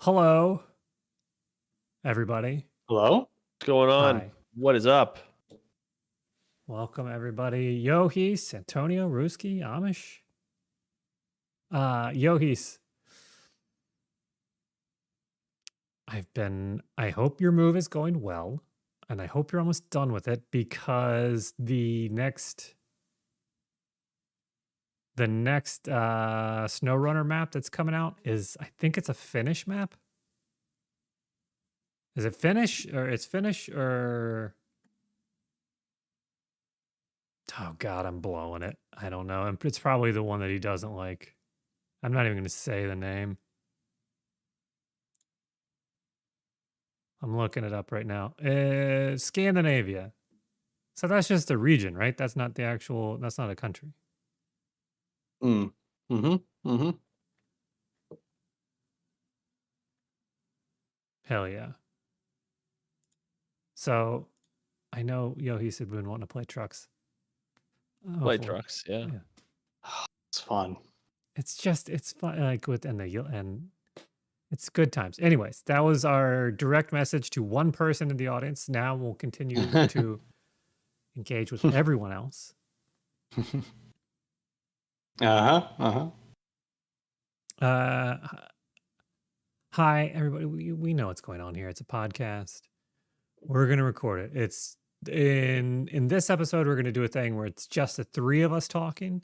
Hello, everybody. Hello? What's going on? Hi. What is up? Welcome, everybody. Yohis, Antonio, Ruski, Amish. Yohis, I hope your move is going well, and I hope you're almost done with it because the next SnowRunner map that's coming out is, I think it's a Finnish map. Is it Finnish or it's Finnish or... Oh God, I'm blowing it. I don't know. It's probably the one that he doesn't like. I'm not even going to say the name. I'm looking it up right now. Scandinavia. So that's just a region, right? That's not that's not a country. Mm. Mm-hmm. Mm-hmm. Hell yeah. So I know Yohi said we've been wanting to play trucks. Play Hopefully. trucks, yeah. It's fun. It's fun, like with and it's good times. Anyways, that was our direct message to one person in the audience. Now we'll continue to engage with everyone else. Uh-huh. Hi everybody. We know what's going on here. It's a podcast. We're gonna record it. It's in this episode. We're gonna do a thing where it's just the three of us talking.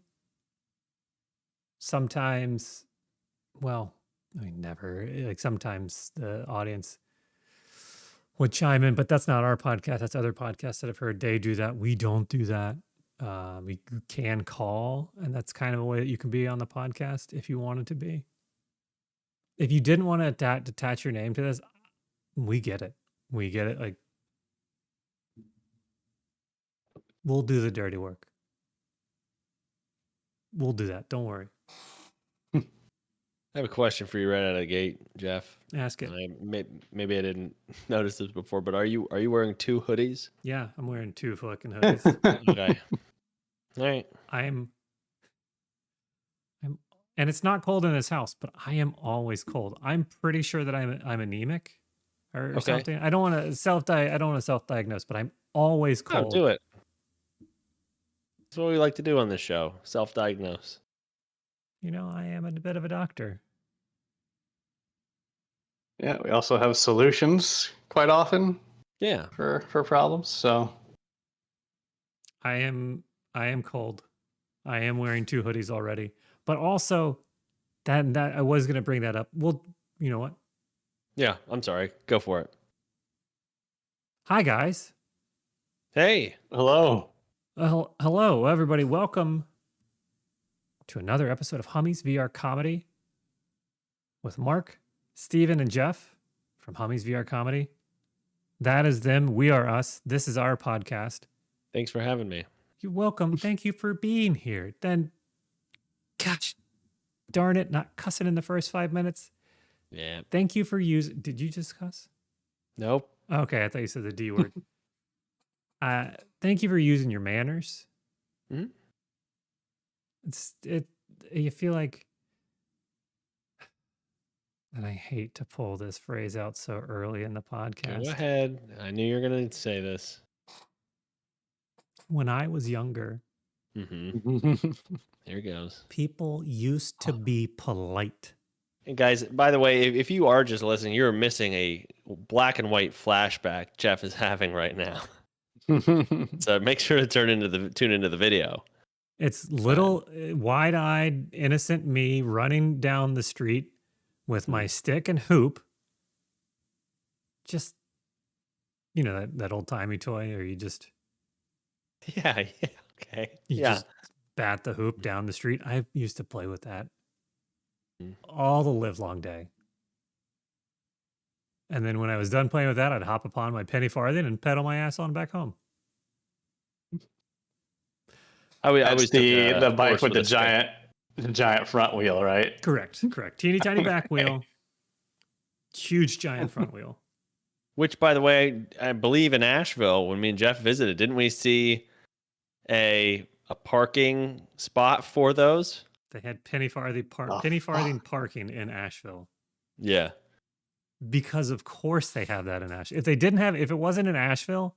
Sometimes, well, I mean, never. Like sometimes the audience would chime in, but that's not our podcast. That's other podcasts that I've heard they do that. We don't do that. We can call, and that's kind of a way that you can be on the podcast if you wanted to be. If you didn't want to attach your name to this, we get it. We get it. Like, we'll do the dirty work. We'll do that. Don't worry. I have a question for you right out of the gate, Jeff. Ask it. Maybe I didn't notice this before, but are you wearing two hoodies? Yeah, I'm wearing two fucking hoodies. Okay. All right. I'm, and it's not cold in this house, but I am always cold. I'm pretty sure that I'm anemic or something. I don't want to self-diagnose, but I'm always cold. No, do it. That's what we like to do on this show. Self-diagnose. You know, I am a bit of a doctor. Yeah, we also have solutions quite often. Yeah. For problems. So I am cold. I am wearing two hoodies already. But also that I was gonna bring that up. Well, you know what? Yeah, I'm sorry. Go for it. Hi guys. Hey. hello. Hello, everybody. Welcome to another episode of Hummy's VR Comedy with Mark, Steven, and Jeff from Hummy's VR Comedy. That is them. We are us. This is our podcast. Thanks for having me. You're welcome. Thank you for being here. Then, gosh, darn it, not cussing in the first 5 minutes. Yeah. Thank you for using. Did you just cuss? Nope. Okay, I thought you said the D word. Thank you for using your manners. Mhm. You feel like, and I hate to pull this phrase out so early in the podcast. Go ahead. I knew you were going to say this. When I was younger, Mm-hmm. Here it goes. people used to be polite. And guys, by the way, if you are just listening, you're missing a black and white flashback Jeff is having right now. So make sure to tune into the video. It's little wide-eyed, innocent me running down the street with my stick and hoop. Just, you know, that old-timey toy, or you just... Yeah, okay. You just bat the hoop down the street. I used to play with that all the livelong day. And then when I was done playing with that, I'd hop upon my penny farthing and pedal my ass on back home. I was the bike with the giant front wheel, right? Correct. Teeny tiny back wheel, huge giant front wheel. Which, by the way, I believe in Asheville, when me and Jeff visited, didn't we see a parking spot for those? They had penny farthing parking in Asheville. Yeah. because of course they have that in Asheville. If it wasn't in Asheville,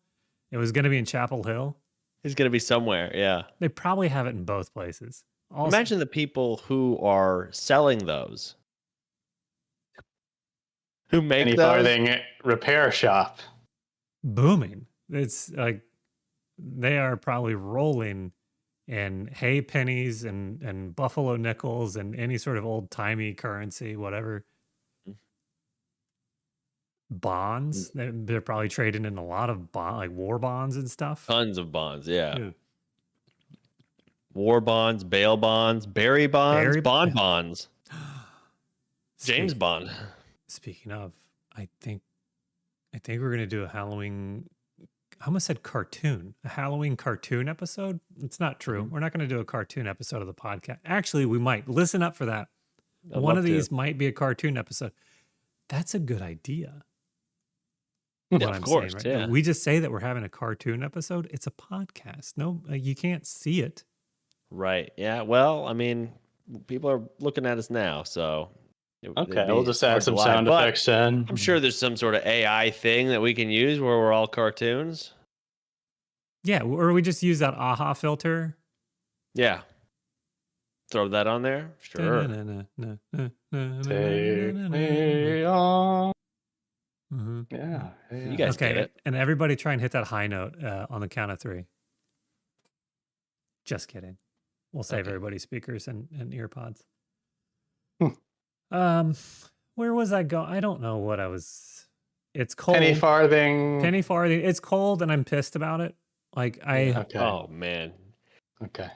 it was going to be in Chapel Hill. It's going to be somewhere. Yeah. They probably have it in both places. Also, Imagine the people who are selling those. Who make Penny those? farthing repair shop. Booming. It's like they are probably rolling in hay pennies and buffalo nickels and any sort of old timey currency, whatever. Bonds. They're probably trading in a lot of like war bonds and stuff. Tons of bonds, yeah. War bonds, bail bonds, Barry bonds, bonds. James Bond. Speaking of, I think we're gonna do a Halloween. I almost said cartoon. A Halloween cartoon episode. It's not true. We're not going to do a cartoon episode of the podcast. Actually, we might. Listen up for that. One of these might be a cartoon episode. That's a good idea. Yeah, of course. Right? Yeah. We just say that we're having a cartoon episode. It's a podcast. No, you can't see it. Right. Yeah. Well, I mean, people are looking at us now, so. Okay, we'll just add some sound effects in. I'm sure there's some sort of AI thing that we can use where we're all cartoons. Yeah, or we just use that AHA filter. Yeah. Throw that on there. Sure. Take me on. Yeah. You guys get it. And everybody try and hit that high note on the count of 3. Just kidding. We'll save everybody's speakers and earpods. Where was I going? I don't know what I was. It's cold. Penny farthing. It's cold and I'm pissed about it. Like Okay. Oh man. Okay.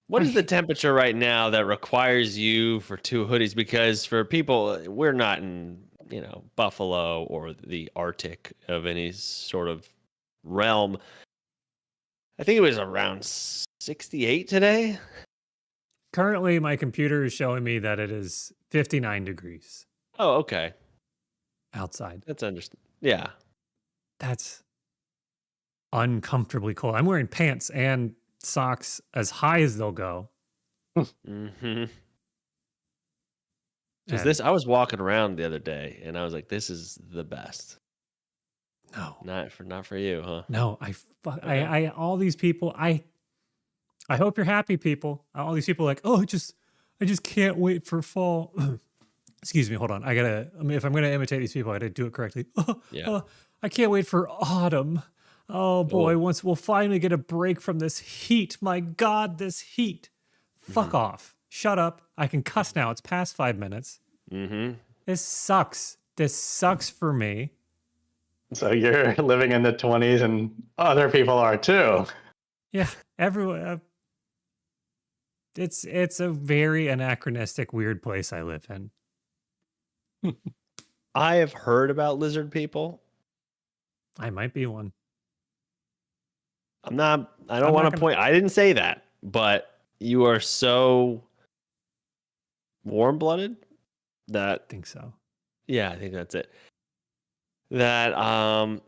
What is the temperature right now that requires you for 2 hoodies? Because for people, we're not in, Buffalo or the Arctic of any sort of realm. I think it was around 68 today. Currently, my computer is showing me that it is 59 degrees. Oh, okay. Outside. That's understandable. Yeah. That's uncomfortably cold. I'm wearing pants and socks as high as they'll go. Mm-hmm. Because I was walking around the other day and I was like, this is the best. No. Not for you, huh? No, I all these people, I hope you're happy, people. All these people are like, oh, I just can't wait for fall. Excuse me, hold on. If I'm gonna imitate these people, I gotta do it correctly. I can't wait for autumn. Oh boy, once we'll finally get a break from this heat. My God, this heat. Fuck off. Shut up. I can cuss now. It's past 5 minutes. Mm-hmm. This sucks. This sucks for me. So you're living in the 20s and other people are too. Yeah, everyone. It's a very anachronistic, weird place I live in. I have heard about lizard people. I might be one. I don't want to point. I didn't say that, but you are so warm-blooded that I think so. Yeah, I think that's it. That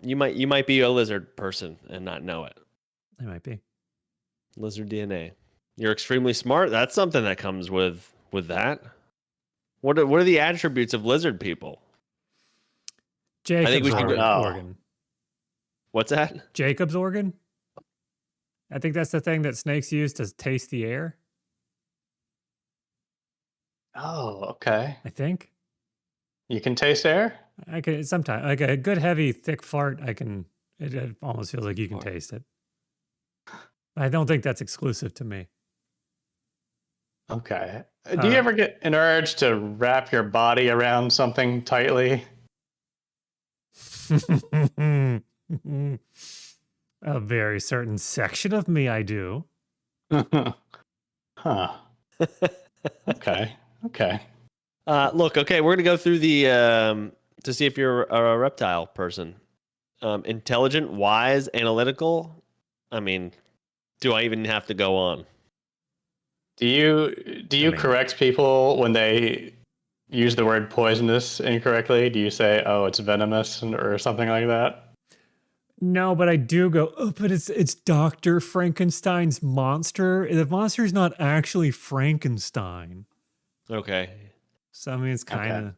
you might be a lizard person and not know it. I might be. Lizard DNA. You're extremely smart. That's something that comes with that. What are the attributes of lizard people? Jacob's organ. What's that? Jacob's organ? I think that's the thing that snakes use to taste the air. Oh, okay. I think. You can taste air? I can sometimes. Like a good, heavy, thick fart, it almost feels like you can taste it. I don't think that's exclusive to me. Okay. Do you ever get an urge to wrap your body around something tightly? A very certain section of me, I do. Huh. Okay. Look, okay, we're gonna go through the to see if you're a reptile person. Intelligent, wise, analytical. I mean, do I even have to go on? Do you correct people when they use the word poisonous incorrectly? Do you say, "Oh, it's venomous" or something like that? No, but I do go, oh, but it's Dr. Frankenstein's monster. The monster's not actually Frankenstein. Okay. So I mean, it's kind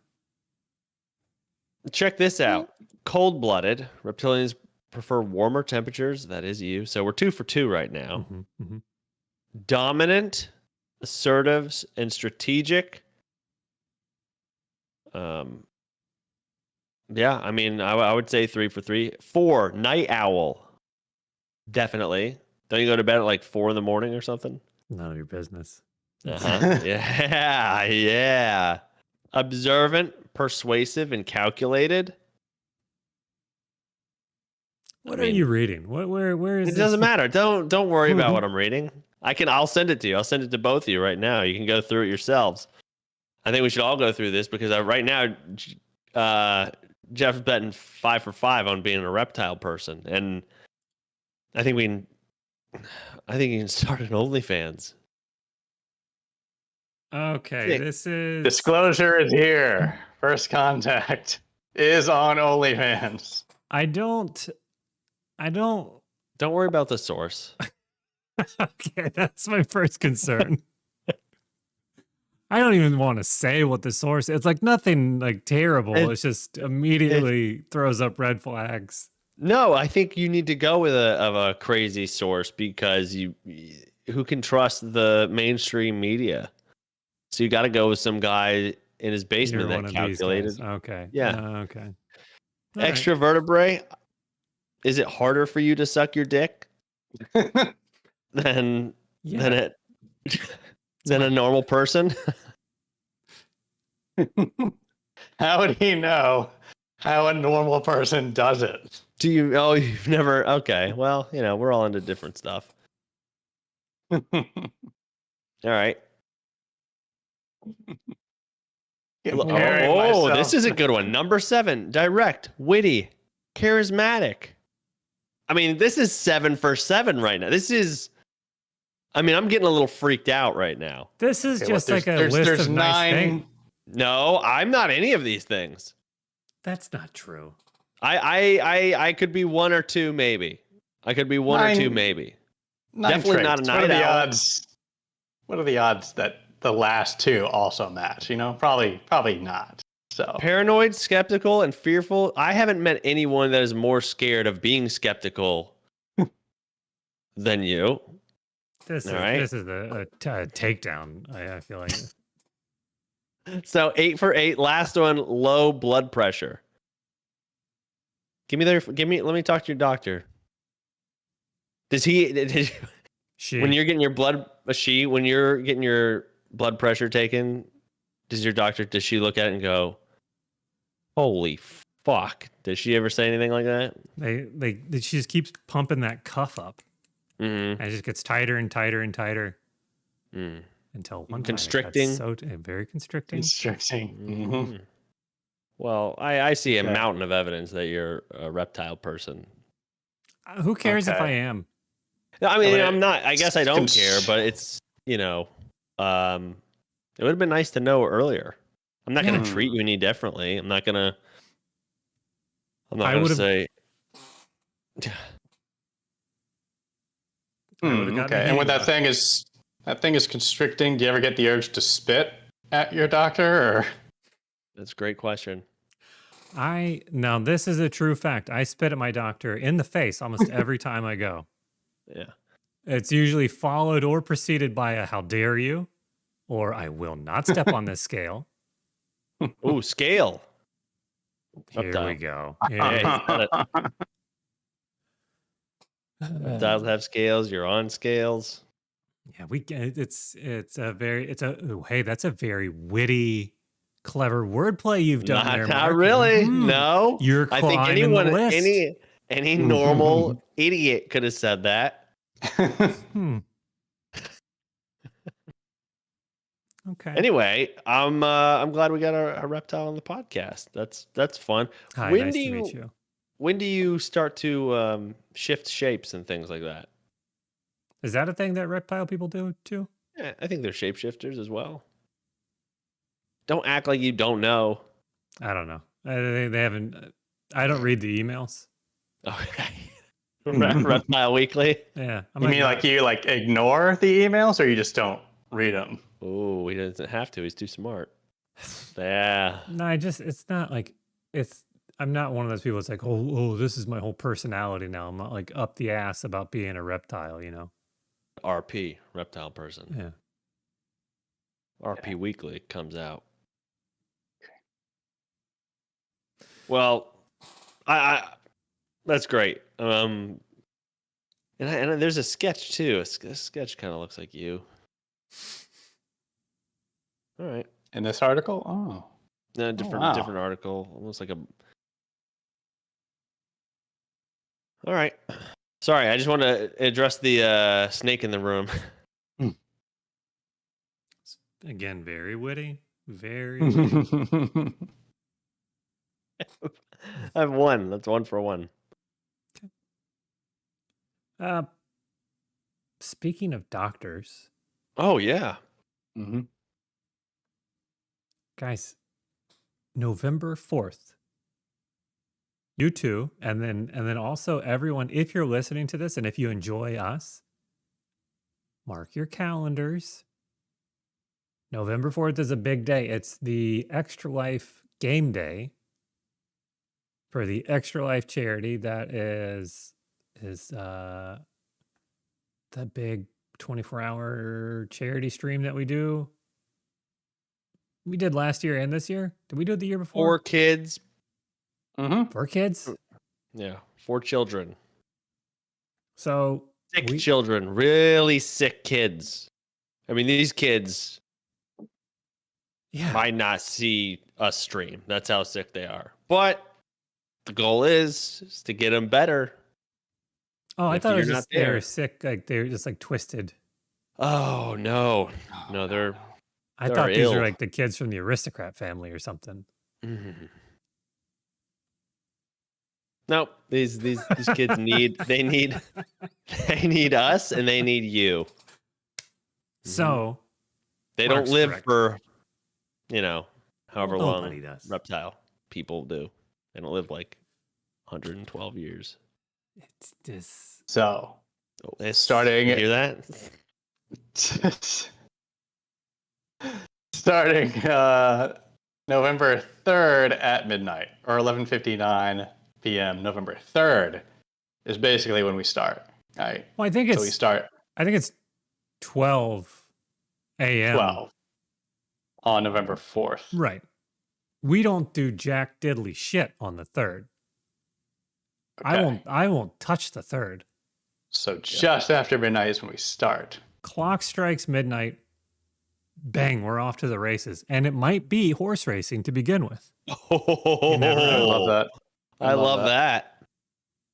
of Check this out. Cold-blooded reptilians prefer warmer temperatures. That is you. So we're 2 for 2 right now. Dominant, assertive, and strategic. Yeah, I mean, I would say 3 for 3. 4, night owl. Definitely. Don't you go to bed at like 4 in the morning or something? None of your business. Yeah, yeah. Observant, persuasive, and calculated. What are you reading? Where is It this? doesn't matter. Don't worry about what I'm reading. I'll send it to you. I'll send it to both of you right now. You can go through it yourselves. I think we should all go through this because right now, Jeff's betting 5 for 5 on being a reptile person, and I think you can start an OnlyFans. Okay, this is disclosure is here. First contact is on OnlyFans. I don't. Don't worry about the source. Okay, that's my first concern. I don't even want to say what the source. It's like nothing like terrible. It's just immediately throws up red flags. No, I think you need to go with a crazy source because who can trust the mainstream media? So you got to go with some guy in his basement that calculated. Okay. Yeah. Okay. Extra vertebrae. Is it harder for you to suck your dick than a normal person? How would he know how a normal person does it? You've never. Okay. Well, we're all into different stuff. All right. This is a good one. Number 7, direct, witty, charismatic. I mean, this is 7 for 7 right now. I'm getting a little freaked out right now. This is just like a list of nice things. No, I'm not any of these things. That's not true. I could be 1 or 2, maybe. I could be 1 or 2, maybe. Definitely not a night owl. What are the odds that the last 2 also match? Probably not. So paranoid, skeptical, and fearful. I haven't met anyone that is more scared of being skeptical than you. This is a takedown. I feel like. So 8 for 8. Last one, low blood pressure. Let me talk to your doctor. When you're getting your blood pressure taken, does she look at it and go, holy fuck? Does she ever say anything like that? She just keeps pumping that cuff up. Mm-hmm. And it just gets tighter and tighter and tighter. Until one constricting. Very constricting. Mm-hmm. Well, I see a mountain of evidence that you're a reptile person. Who cares if I am? I mean, I'm not. I guess I don't care, but it's it would have been nice to know earlier. I'm not going to treat you any differently. I'm not going to say. Okay, and when that thing is constricting, do you ever get the urge to spit at your doctor? Or that's a great question. Now this is a true fact. I spit at my doctor in the face almost every time I go. Yeah. It's usually followed or preceded by a "how dare you," or "I will not step on this scale." Ooh, scale. Here we go. Reptiles have scales. You're on scales. Yeah, that's a very witty, clever wordplay you've done there. Not really. No. I think any normal idiot could have said that. Okay. Anyway, I'm glad we got a reptile on the podcast. That's fun. Hi, nice to meet you. When do you start to shift shapes and things like that? Is that a thing that reptile people do too? Yeah, I think they're shapeshifters as well. Don't act like you don't know. I don't know. They haven't. I don't read the emails. Okay. Reptile Weekly. Yeah. You mean you ignore the emails, or you just don't read them? Oh, he doesn't have to. He's too smart. Yeah. No, it's not like it's I'm not one of those people that's like, oh, this is my whole personality now. I'm not like up the ass about being a reptile, you know? RP, reptile person. Yeah. RP Weekly comes out. Well, I that's great. And there's a sketch too. A sketch kind of looks like you. All right. In this article? Oh. No, different article. Almost like a. All right. Sorry, I just want to address the snake in the room. Again, very witty. Very witty. I have one. That's 1 for 1. Speaking of doctors, Oh yeah. Mm-hmm. guys, November 4th. You too, and then also everyone, if you're listening to this and if you enjoy us, mark your calendars. November 4th is a big day. It's the Extra Life game day for the Extra Life charity that is the big 24-hour charity stream that we do. We did last year and this year. Did we do it the year before? 4 kids. Mm-hmm. 4 kids? Yeah, 4 children. So Sick children, really sick kids. I mean, these kids might not see us stream. That's how sick they are. But the goal is to get them better. Oh, I thought it was just they there. were sick, like they were just like twisted. Oh no, they're. I thought these were like the kids from the aristocrat family or something. Mm-hmm. Nope, these kids need they need us and they need you. So they don't live for, however long does. reptile people do. They don't live like 112 years. It's this. So starting. You hear that? Starting November 3rd at midnight, or 11:59 p.m. November 3rd is basically when we start. All right. Well, I think it's 12 a.m. 12 on November 4th. Right. We don't do jack diddly shit on the 3rd. Okay. I won't touch the 3rd. So just after midnight is when we start. Clock strikes midnight. Bang, we're off to the races. And it might be horse racing to begin with. Oh, I love that. I love that.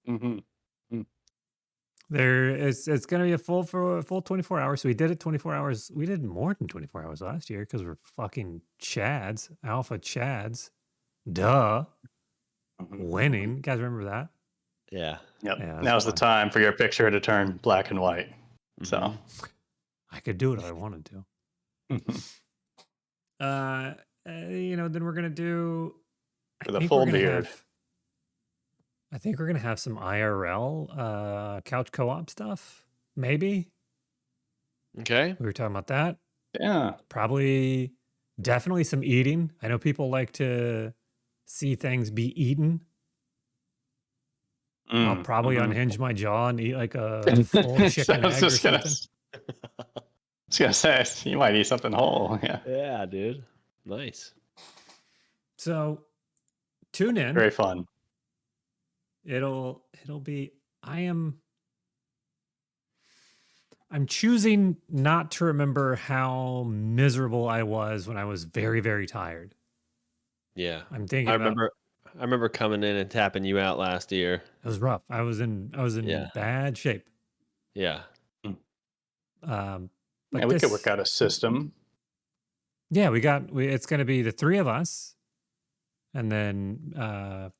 Mm-hmm. It's going to be a full 24 hours. So we did it 24 hours. We did more than 24 hours last year because we're fucking Chads, alpha Chads. Duh. Winning. You guys remember that? Yeah. Yep. Yeah, now's the time for your picture to turn black and white. Mm-hmm. So I could do it if I wanted to. Then we're gonna do with a full beard. I think we're gonna have some IRL couch co-op stuff. Maybe. Okay. We were talking about that. Yeah. Definitely some eating. I know people like to see things be eaten. I'll probably unhinge my jaw and eat like a full chicken egg or something. I was gonna say you might eat something whole. Yeah. Yeah, dude. Nice. So tune in. Very fun. It'll be I'm choosing not to remember how miserable I was when I was very, very tired. Yeah. I'm thinking I remember coming in and tapping you out last year. It was rough. I was in bad shape. Yeah. But we could work out a system. Yeah, it's going to be the 3 of us. And then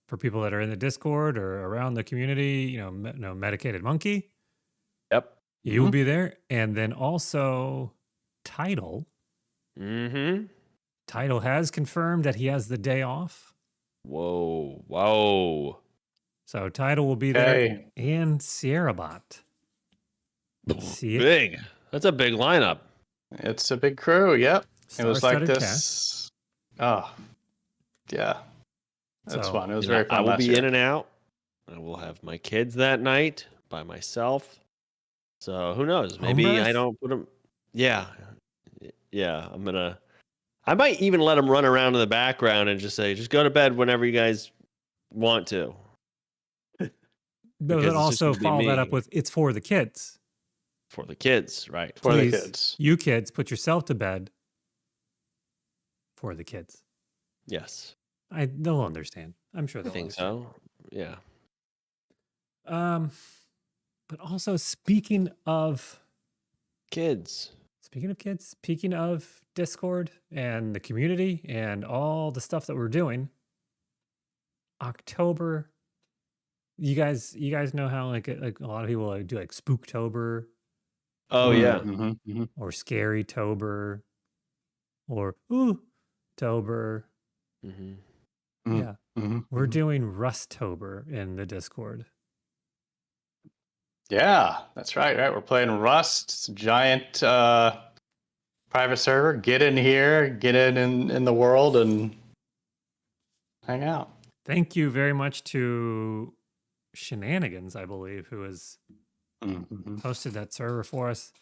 for people that are in the Discord or around the community, Medicated Monkey. Yep. You will be there. And then also Tidal. Mm-hmm. Tidal has confirmed that he has the day off. Whoa. So Tidal will be there. And SierraBot. Big. That's a big lineup. It's a big crew. Yep. It was like this. Cast. Oh, yeah. That's So fun. It was And very fun I will last be year. in and out. I will have my kids that night by myself. So who knows? Home Maybe I birth? don't put them. Yeah, yeah. I might even let them run around in the background and just say, just go to bed whenever you guys want to. But Because then it's just also going to be follow that up me with it's for the kids. for the kids, right? For the Please, kids. you kids, put yourself to bed for the kids. Yes, They'll understand. I'm sure I they'll think understand. so. Yeah. Um, but also speaking of Kids. kids, speaking of Discord and the community and all the stuff that we're doing, October. You guys know how like a lot of people like do like Spooktober Oh, yeah. Mm-hmm. or Scarytober or Ooh Tober. Hmm. Yeah, Mm-hmm. we're doing Rusttober in the Discord. Yeah, that's right. Right, we're playing Rust. It's a giant private server. Get in here, get in the world, and hang out. Thank you very much to Shenanigans, I believe, who has Mm-hmm. hosted that server for us.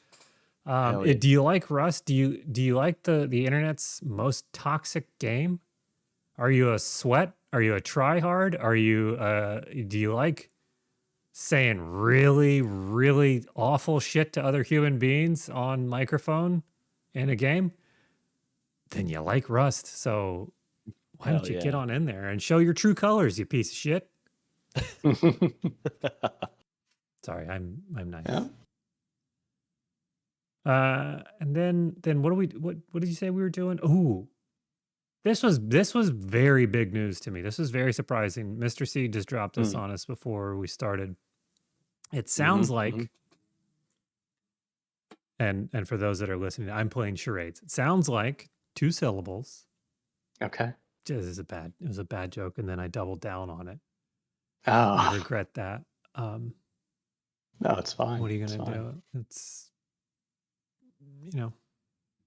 Hell yeah. Do you like Rust? Do you like the internet's most toxic game? Are you a sweat? Are you a tryhard? Are you do you like saying really, really awful shit to other human beings on microphone in a game? Then you like Rust. So why Hell don't you get yeah. on in there and show your true colors, you piece of shit? Sorry, I'm nice. Yeah. And then what did you say we were doing? Ooh. This was very big news to me. This was very surprising. Mr. C just dropped this on us before we started. It sounds like and for those that are listening, I'm playing charades. It sounds like 2 syllables. Okay. It was a bad joke, and then I doubled down on it. Oh, I regret that. no, it's fine. What are you It's gonna fine. do? It's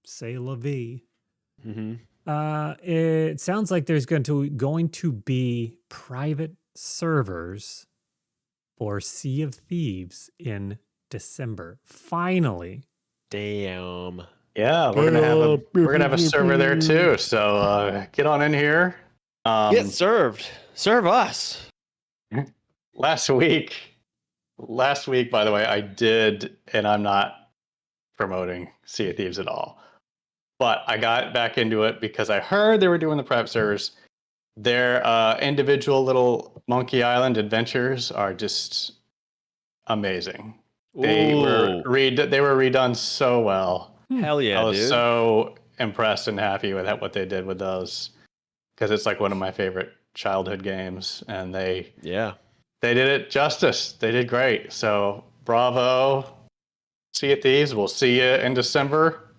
say la vie. Hmm. It sounds like there's going to be private servers for Sea of Thieves in December. Finally. Damn. Yeah, we're gonna have a server there too. So get on in here. Get served. Serve us. Last week, by the way, I did, and I'm not promoting Sea of Thieves at all, but I got back into it because I heard they were doing the private servers. Their individual little Monkey Island adventures are just amazing. They were redone so well. Hell yeah, I was dude. so impressed and happy with what they did with those because it's like one of my favorite childhood games, and they did it justice. They did great. So bravo, Sea of Thieves. We'll see you in December.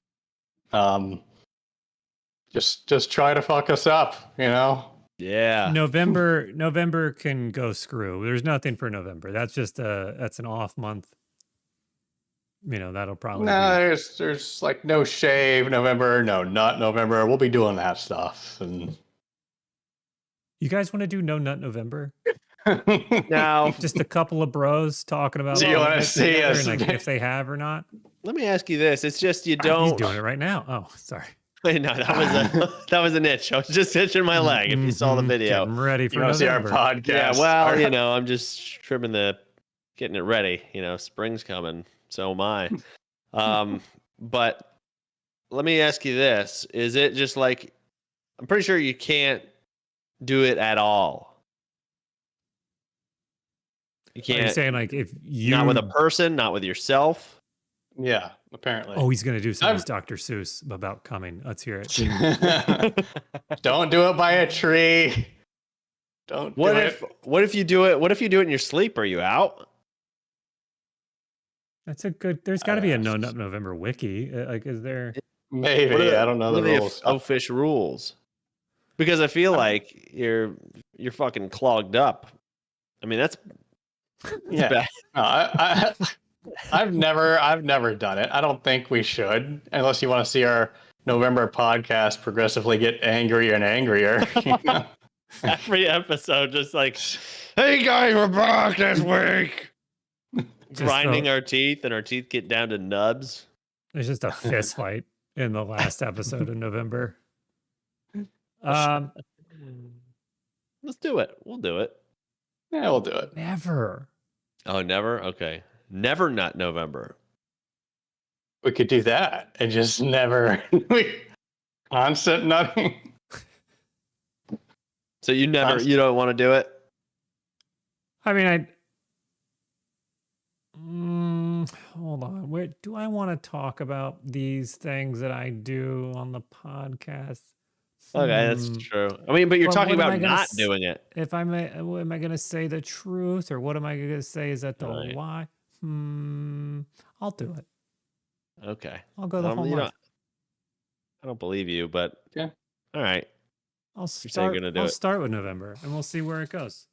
Just try to fuck us up, Yeah. November can go screw. There's nothing for November. That's just that's an off month. That'll probably No, be. there's like no shave November, no nut November. We'll be doing that stuff. And You guys want to do No Nut November? Now, Just a couple of bros talking about Do you wanna it see together us- and like if they have or not. let me ask you this. It's just you He's don't. doing it right now. Oh, sorry. Wait, no, that was an itch. I was just itching my leg. If you saw the Mhm. video, Getting ready for you want to see our November. podcast? yeah. Well, Our- I'm just getting it ready. Spring's coming. So am I. But let me ask you this: is it just like I'm pretty sure you can't do it at all? You Are you can't. saying like if you Not with a person, not with yourself. yeah, apparently. Oh, he's gonna do something I've- with Dr. Seuss about coming. Let's hear it. Don't do it by a tree. Don't What do if it. what if you do it? What if you do it in your sleep? Are you out? That's a good. There's got to be a No Nut November wiki. Like, is there? Maybe. What are the- I don't know what the are rules. official rules? Because I feel like you're fucking clogged up. I mean, that's Yeah. bad. No, I've never done it. I don't think we should, unless you want to see our November podcast progressively get angrier and angrier. Every episode, just like, hey guys, we're back this week. Grinding our teeth, and our teeth get down to nubs. There's just a fist fight in the last episode of November. Um, Let's do it. We'll do it. Yeah, we'll do it. never. Oh, never? Okay. Never nut November. We could do that and just never constant nutting. So you don't want to do it? I mean, hold on. Where do I want to talk about these things that I do on the podcast? Okay, that's true. I mean, but you're Well, talking what am about I gonna not doing it. If am I going to say the truth, or what am I going to say? Is that the Right. lie? I'll do it. Okay. I'll go the whole month. I don't believe you, but Yeah. All right. I'll saying start. you're gonna do I'll it. start with November, and we'll see where it goes.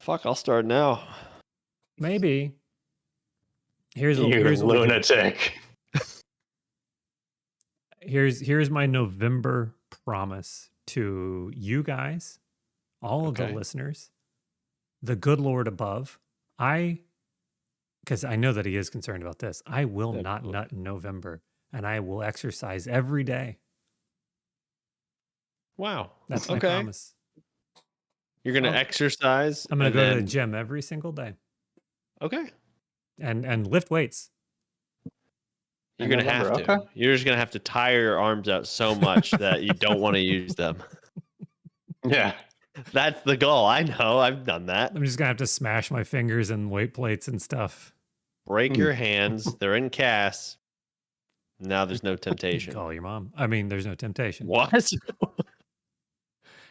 Fuck, I'll start now. Maybe. Here's You what we do. lunatic. Here's my November promise to you guys, all of the Okay. listeners, the good Lord above. Because I know that he is concerned about this. I will not Absolutely. nut in November, and I will exercise every day. Wow. That's my Okay. promise. You're gonna Oh. exercise. I'm gonna and go to then- the gym every single day Okay. and lift weights. You're In gonna have November, to. okay. You're just gonna have to tire your arms out so much that you don't want to use them. Yeah. That's the goal. I know. I've done that. I'm just gonna have to smash my fingers and weight plates and stuff. Break your hands. They're in casts. Now there's no temptation. Call your mom. I mean, there's no temptation. What?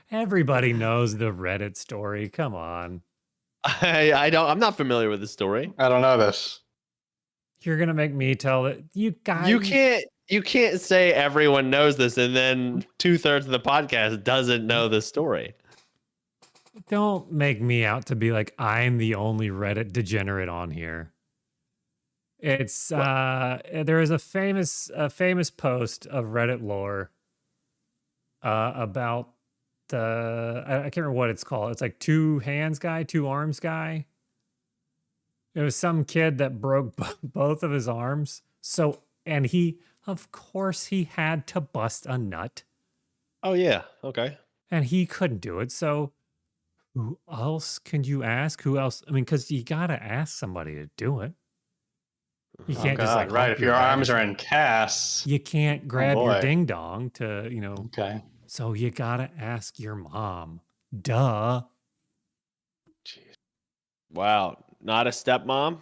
Everybody knows the Reddit story. Come on. I don't. I'm not familiar with the story. I don't know this. You're gonna make me tell it. You guys. You can't say everyone knows this and then 2/3 of the podcast doesn't know the story. Don't make me out to be like I'm the only Reddit degenerate on here. It's there is a famous post of Reddit lore about I can't remember what it's called. It's like 2 hands guy, 2 arms guy. It was some kid that broke both of his arms. So, and he, of course, he had to bust a nut, Oh yeah. Okay. and he couldn't do it. So, who else can you ask? Who else? I mean, because you gotta ask somebody to do it. You Oh, can't just God, like right. hope If your your arms dad- are in casts. You can't grab your boy. ding dong to Okay. So you gotta ask your mom. Duh. Jeez. Wow. Not a stepmom.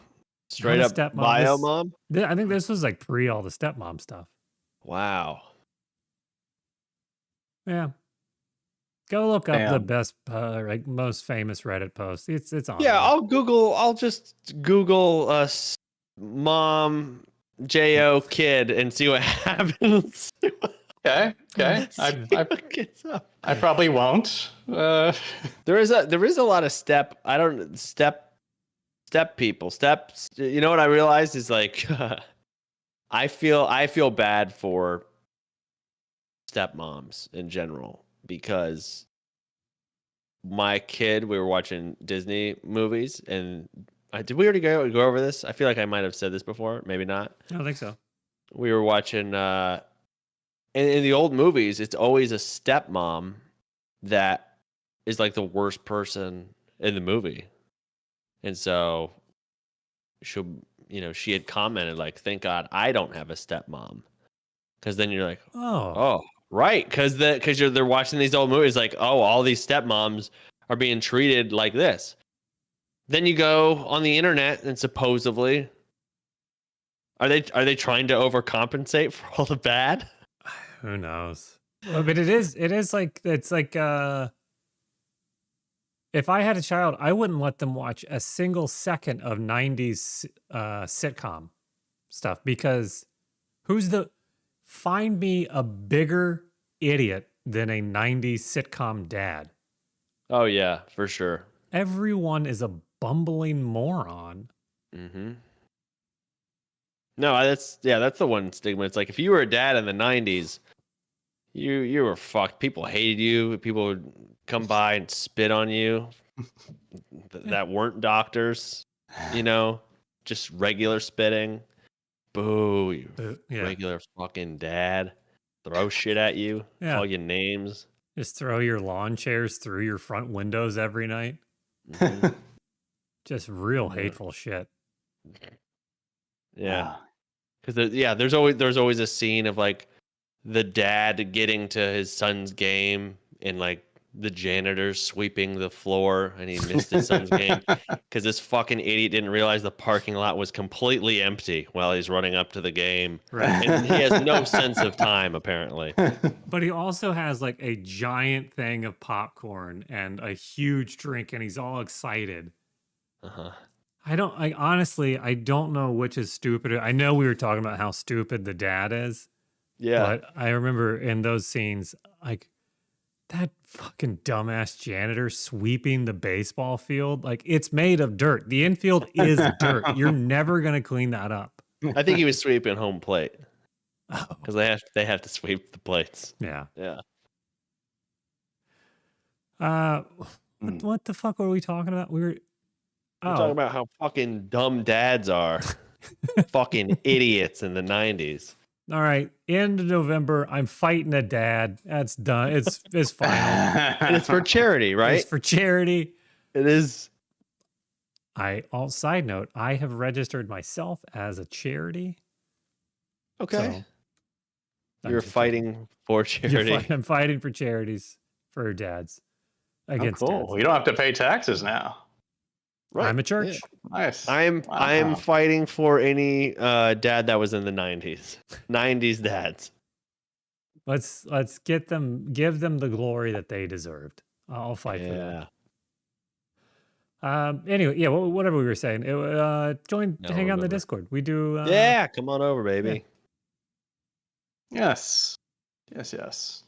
Straight Not up a stepmom. bio This- mom. I think this was like pre all the stepmom stuff. Wow. Yeah. Go look up the Damn. best, like most famous Reddit post. It's on. Yeah, there. I'll just Google mom Jo kid and see what happens. Okay. Okay. See what gets up. I probably won't. There is a lot of step people. Steps. You know what I realized is like I feel bad for stepmoms in general because my kid, we were watching Disney movies and did we already go over this? I feel like I might have said this before, maybe not. I don't think so. We were watching in the old movies, it's always a stepmom that is like the worst person in the movie. And so she had commented like, thank God I don't have a stepmom. Cause then you're like, Oh. right. Cause they're watching these old movies like, oh, all these stepmoms are being treated like this. Then you go on the internet and supposedly are they trying to overcompensate for all the bad? Who knows? Well, but it is like it's like if I had a child, I wouldn't let them watch a single second of 90s sitcom stuff because find me a bigger idiot than a 90s sitcom dad. Oh yeah, for sure. Everyone is a bumbling moron. Mm-hmm. No, that's the one stigma. It's like if you were a dad in the 90s, You were fucked. People hated you. People would come by and spit on you that weren't doctors, you know, just regular spitting. Boo, you Yeah. regular fucking dad. Throw shit at you, Yeah. call you names. Just throw your lawn chairs through your front windows every night. Mhm. Just real Yeah. hateful shit. Yeah. Because there's always a scene of like the dad getting to his son's game and like the janitor's sweeping the floor and he missed his son's game because this fucking idiot didn't realize the parking lot was completely empty while he's running up to the game. Right. And he has no sense of time apparently. But he also has like a giant thing of popcorn and a huge drink and he's all excited. Uh-huh. Honestly, I don't know which is stupider. I know we were talking about how stupid the dad is. Yeah. But I remember in those scenes, like that fucking dumbass janitor sweeping the baseball field. Like it's made of dirt. The infield is dirt. You're never gonna clean that up. I think he was sweeping home plate Oh, because they have to sweep the plates. yeah. Yeah. What the fuck were we talking about? We're talking about how fucking dumb dads are. Fucking idiots in the 90s. All right. End of November. I'm fighting a dad. That's done. It's final. And it's for charity, right? It's for charity. It is. Side note, I have registered myself as a charity. Okay. So You're I'm just fighting for charity. I'm fighting for charities for dads against cool. dads. You don't have to pay taxes now. Right. I'm a church. Yeah. Nice. I'm fighting for any dad that was in the 90s. 90s dads. Let's give them the glory that they deserved. I'll fight for that. Anyway, yeah, whatever we were saying. Hang out in the Discord. We do. Yeah, come on over, baby. Yeah. Yes.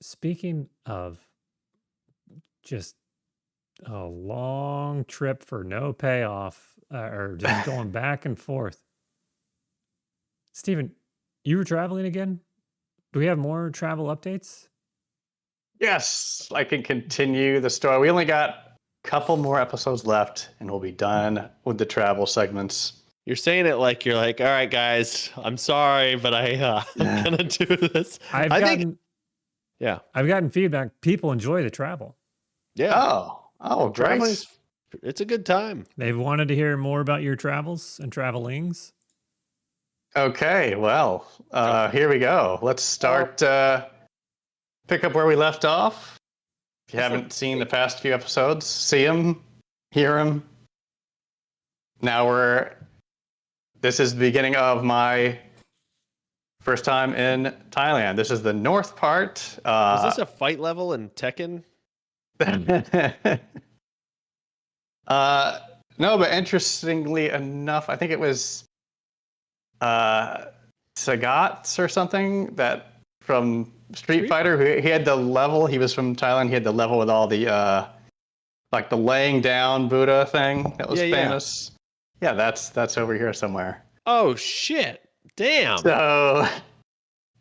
Speaking of just a long trip for no payoff, or just going back and forth. Steven, you were traveling again? Do we have more travel updates? Yes, I can continue the story. We only got a couple more episodes left, and we'll be done with the travel segments. You're saying it like you're like, all right, guys, I'm sorry, but I'm gonna do this. I've gotten feedback. People enjoy the travel. Yeah. Oh, great. It's a good time. They've wanted to hear more about your travels and travelings. Okay, well, here we go. Let's start, pick up where we left off. If you haven't seen the past few episodes, see them, hear them. Now this is the beginning of my first time in Thailand. This is the north part. Is this a fight level in Tekken? No, but interestingly enough, I think it was Sagat or something that from Street Fighter. He had the level. He was from Thailand. He had the level with all the like the laying down Buddha thing that was famous. Yeah, that's over here somewhere. Oh shit! Damn. So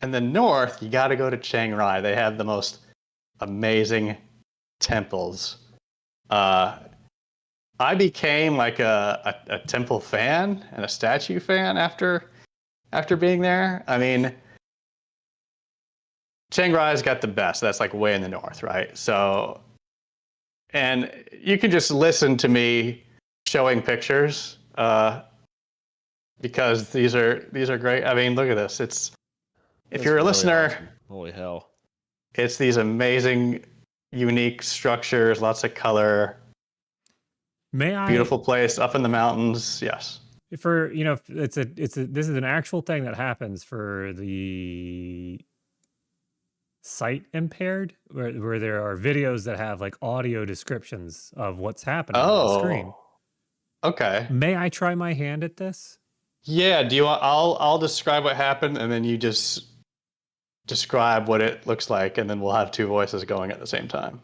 in the north, you got to go to Chiang Rai. They have the most amazing temples. I became like a temple fan and a statue fan after being there. I mean, Chiang Rai's got the best. That's like way in the north, right? So, and you can just listen to me showing pictures because these are great. I mean, look at this. If you're a listener, awesome. Holy hell! It's these amazing, unique structures, lots of color. Beautiful place up in the mountains. Yes. This is an actual thing that happens for the sight impaired, where there are videos that have like audio descriptions of what's happening on the screen. Okay. May I try my hand at this? Yeah. Do you want? I'll describe what happened, and then you just describe what it looks like, and then we'll have two voices going at the same time.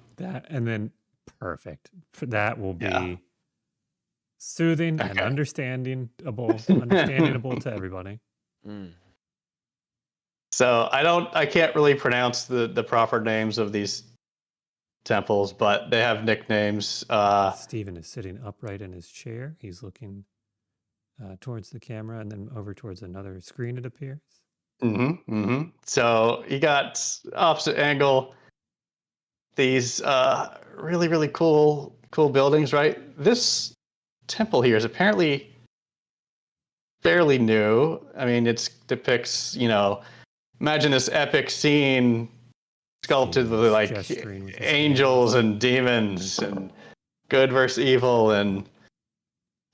Perfect. That will be soothing and understandable to everybody. So I can't really pronounce the proper names of these temples, but they have nicknames. Stephen is sitting upright in his chair. He's looking towards the camera and then over towards another screen, it appears. So you got opposite angle these really really cool buildings, right? This temple here is apparently fairly new. I mean, it depicts, imagine this epic scene sculpted with like gesturing with his angels and demons and good versus evil and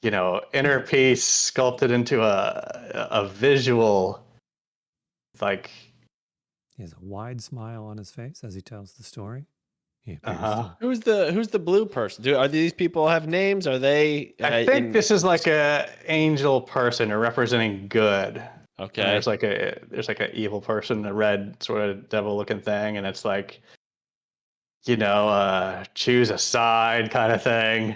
inner peace sculpted into a visual, like He has a wide smile on his face as he tells the story. He appears to Who's the blue person? Are these people have names? Are they? I think this is like a angel person or representing good. Okay. And there's like an evil person, a red sort of devil looking thing, and it's like, choose a side kind of thing.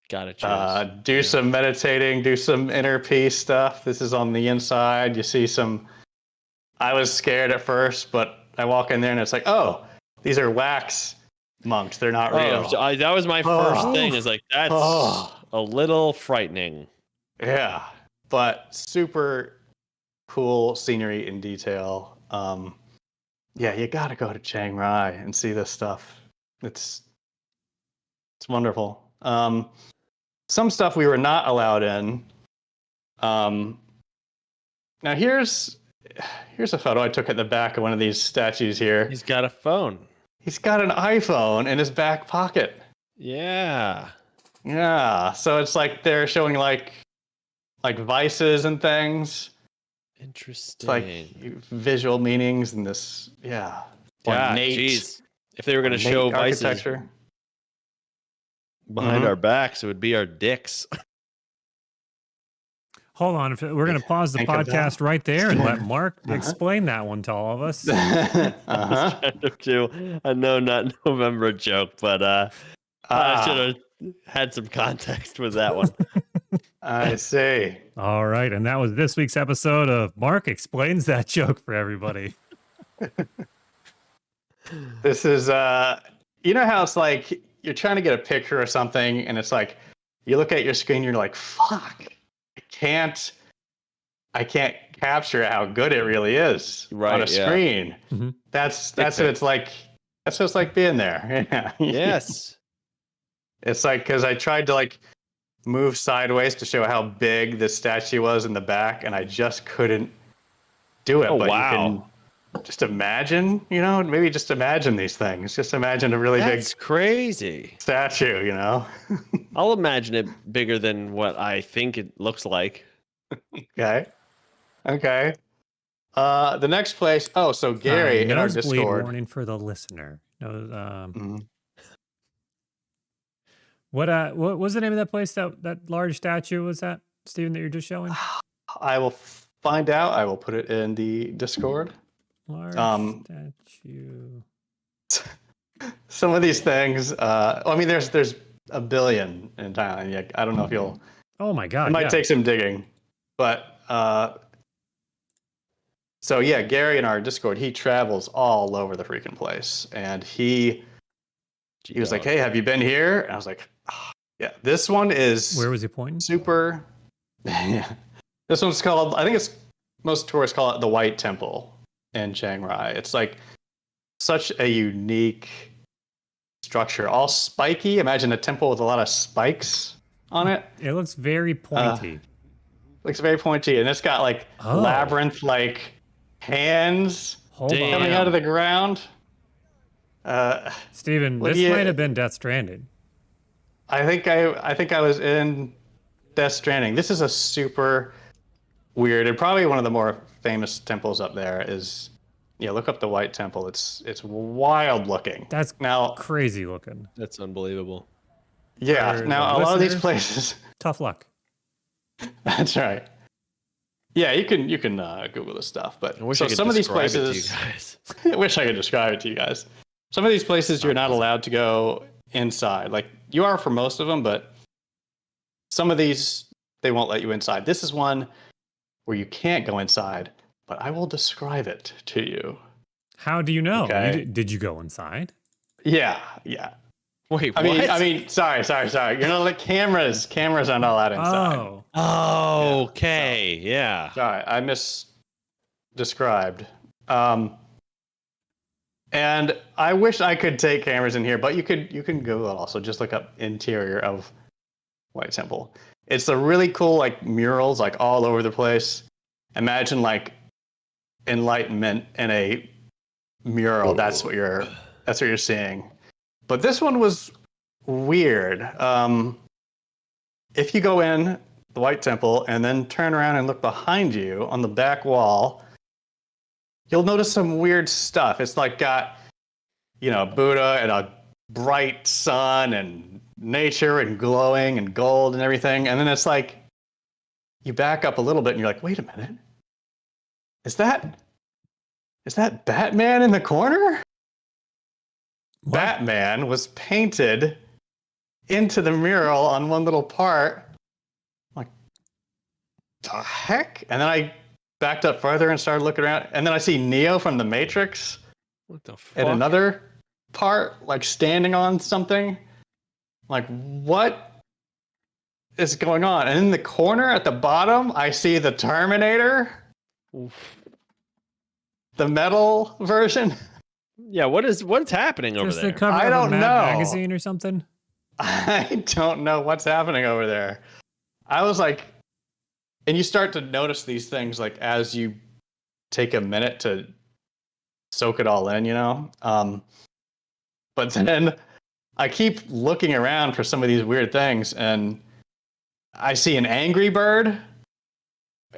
Gotta choose. Do some meditating, do some inner peace stuff. This is on the inside. You see some. I was scared at first, but I walk in there and it's like, oh, these are wax monks. They're not real. That was my first thing. Is like that's a little frightening. Yeah, but super cool scenery in detail. Yeah, you got to go to Chiang Rai and see this stuff. It's wonderful. Some stuff we were not allowed in. Now here's a photo I took at the back of one of these statues here. He's got a phone. He's got an iPhone in his back pocket. Yeah. Yeah. So it's like they're showing like vices and things. Interesting. It's like visual meanings and this, yeah. Yeah, jeez. If they were going to show vices architecture behind our backs, it would be our dicks. Hold on. We're going to pause the podcast right there and let Mark explain that one to all of us. I was trying to do a no, not November joke, but I should have had some context with that one. I see. All right. And that was this week's episode of Mark Explains That Joke for everybody. This is, you know how it's like you're trying to get a picture or something and it's like you look at your screen, you're like, fuck. I can't capture how good it really is on a screen. Mm-hmm. That's what it's like. That's what it's like being there. Yeah. Yes. It's like, because I tried to like move sideways to show how big the statue was in the back, and I just couldn't do it. Oh, but wow. You can just imagine, maybe just imagine these things. Just imagine a really big crazy statue, I'll imagine it bigger than what I think it looks like. Okay. The next place. Oh, so Gary in our Discord. Warning for the listener. No. Mhm. What was the name of that place? That large statue was that, Stephen, that you're just showing? I will find out. I will put it in the Discord. Large statue. Some of these things. I mean, there's a billion in Thailand. I don't know if you'll. Oh my God! It might take some digging, but so yeah, Gary in our Discord, he travels all over the freaking place, and he was like, "Hey, have you been here?" And I was like, oh, "Yeah, this one is." Where was he pointing? Super. Yeah, this one's called. I think it's most tourists call it the White Temple in Chiang Rai. It's like such a unique structure, all spiky. Imagine a temple with a lot of spikes on it. It looks very pointy. Looks very pointy, and it's got like labyrinth-like hands coming out of the ground. Steven, this might have been Death Stranding. I think I was in Death Stranding. This is a super weird and probably one of the more famous temples up there. Is look up the White Temple. It's wild looking. That's now crazy looking. That's unbelievable. Yeah. Now a lot of these places. Tough luck. That's right. Yeah, you can Google this stuff, but so some of these places, I wish I could describe it to you guys. Some of these places you're not allowed to go inside. Like you are for most of them, but some of these they won't let you inside. This is one where you can't go inside, but I will describe it to you. How do you know? Okay. Did you go inside? Yeah. Wait, I what? mean, sorry. You're not like cameras. Cameras aren't allowed inside. Oh, Oh, Yeah, okay. Yeah. Sorry, I misdescribed. And I wish I could take cameras in here, but you can Google it also. Just look up interior of White Temple. It's the really cool like murals like all over the place. Imagine like enlightenment in a mural. That's what you're seeing. But this one was weird. If you go in the White Temple and then turn around and look behind you on the back wall, you'll notice some weird stuff. It's like got, Buddha and a bright sun and nature and glowing and gold and everything. And then it's like you back up a little bit and you're like, wait a minute. Is that Batman in the corner? what? Batman was painted into the mural on one little part. I'm like, the heck? And then I backed up further and started looking around. And then I see Neo from the Matrix What the fuck? at another part, like standing on something. Like, what is going on? And in the corner at the bottom, I see the Terminator, the metal version. Yeah, what's happening over Just there? the cover I of a don't Mad know. magazine or something? I don't know what's happening over there. I was like, and you start to notice these things like as you take a minute to soak it all in, But then I keep looking around for some of these weird things, and I see an angry bird